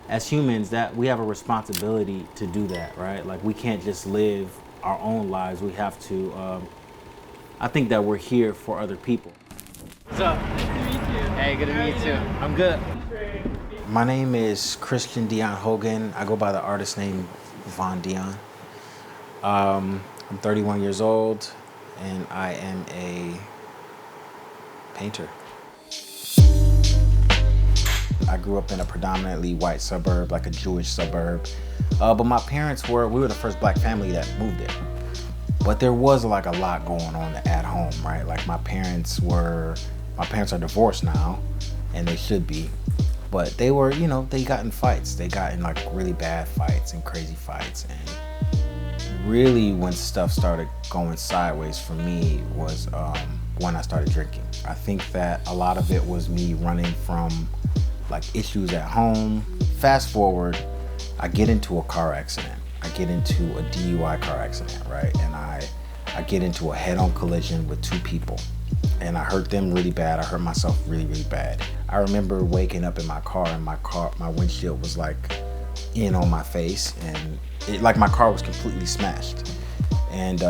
as humans, that we have a responsibility to do that, right? Like we can't just live our own lives. We have to, I think that we're here for other people. What's up? Nice to meet you. Hey, good to meet you too. I'm good. My name is Christian Deon Hogan. I go by the artist name Von Deon. I'm 31 years old and I am a painter. I grew up in a predominantly white suburb, like a Jewish suburb. But my parents we were the first black family that moved there. But there was like a lot going on at home, right? Like my parents are divorced now, and they should be. But they were, they got in fights. They got in like really bad fights and crazy fights. And really when stuff started going sideways for me was when I started drinking. I think that a lot of it was me running from like issues at home. Fast forward, I get into a car accident. I get into a DUI car accident, right? And I get into a head-on collision with two people. And I hurt them really bad. I hurt myself really, really bad. I remember waking up in my car and my windshield was like in on my face, and my car was completely smashed. And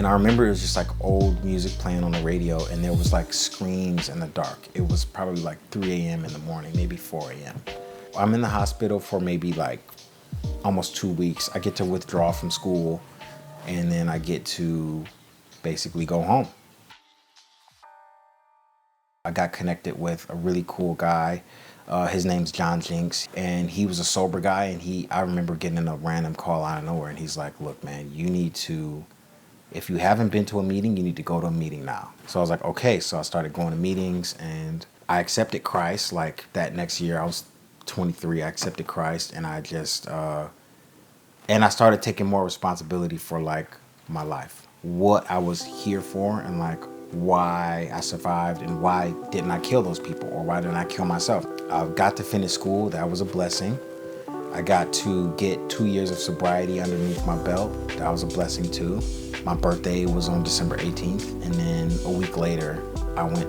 I remember it was just like old music playing on the radio, and there was like screams in the dark. It was probably like 3 a.m. in the morning, maybe 4 a.m. I'm in the hospital for maybe like almost 2 weeks. I get to withdraw from school, and then I get to basically go home. I got connected with a really cool guy. His name's John Jinks, and he was a sober guy, and I remember getting a random call out of nowhere, and he's like, look, man, you need to, if you haven't been to a meeting, you need to go to a meeting now. So I was like, okay. So I started going to meetings, and I accepted Christ. Like that next year, I was 23, I accepted Christ, and I just, and I started taking more responsibility for like my life, what I was here for, and like why I survived, and why didn't I kill those people, or why didn't I kill myself. I got to finish school. That was a blessing. I got to get 2 years of sobriety underneath my belt. That was a blessing too. My birthday was on December 18th, and then a week later, I went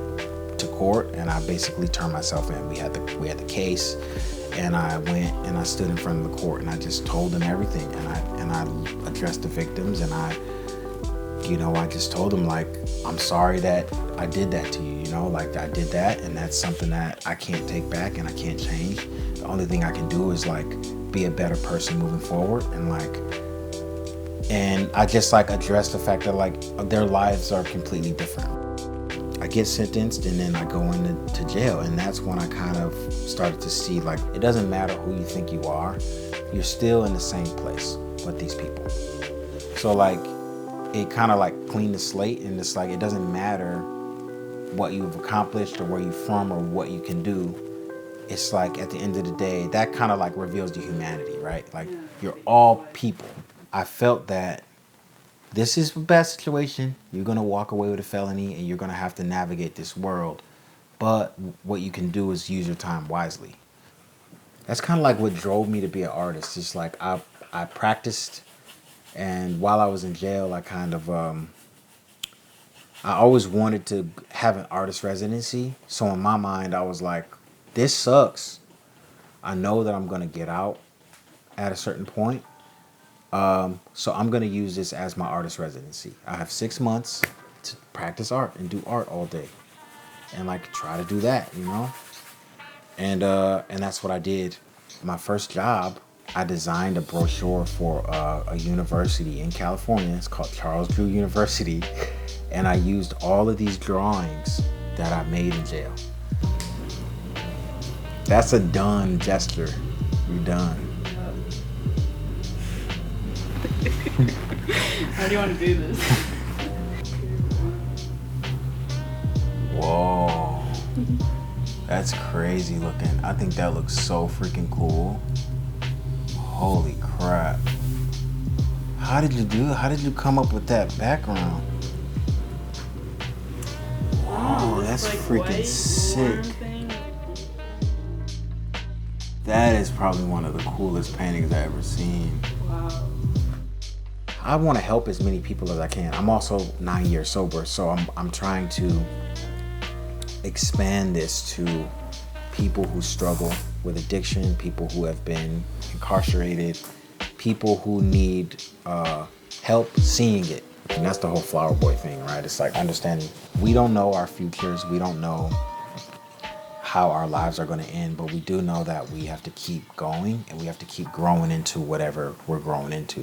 to court and I basically turned myself in. We had the case, and I went and I stood in front of the court and I just told them everything, and I addressed the victims, and I just told them, like, I'm sorry that I did that to you, like I did that, and that's something that I can't take back and I can't change. The only thing I can do is like be a better person moving forward, and I just like address the fact that like their lives are completely different. I get sentenced, and then I go into jail, and that's when I kind of started to see like it doesn't matter who you think you are, you're still in the same place with these people. So like it kind of like cleaned the slate, and it's like it doesn't matter what you've accomplished or where you're from or what you can do. It's like at the end of the day, that kind of like reveals the humanity, right? Like you're all people. I felt that this is a bad situation. You're gonna walk away with a felony, and you're gonna have to navigate this world. But what you can do is use your time wisely. That's kind of like what drove me to be an artist. It's like I practiced. And while I was in jail, I kind of, I always wanted to have an artist residency. So in my mind, I was like, this sucks. I know that I'm going to get out at a certain point. So I'm going to use this as my artist residency. I have 6 months to practice art and do art all day. And like try to do that, And that's what I did. My first job, I designed a brochure for a university in California. It's called Charles Drew University. And I used all of these drawings that I made in jail. That's a done gesture. You're done. How do you want to do this? Whoa. That's crazy looking. I think that looks so freaking cool. Holy crap. How did you do it? How did you come up with that background? Wow, that's like freaking sick. That is probably one of the coolest paintings I've ever seen. Wow. I want to help as many people as I can. I'm also 9 years sober, so I'm trying to expand this to people who struggle with addiction, people who have been incarcerated, people who need help seeing it. And that's the whole Flower Boy thing, right? It's like understanding we don't know our futures, we don't know how our lives are going to end, but we do know that we have to keep going and we have to keep growing into whatever we're growing into.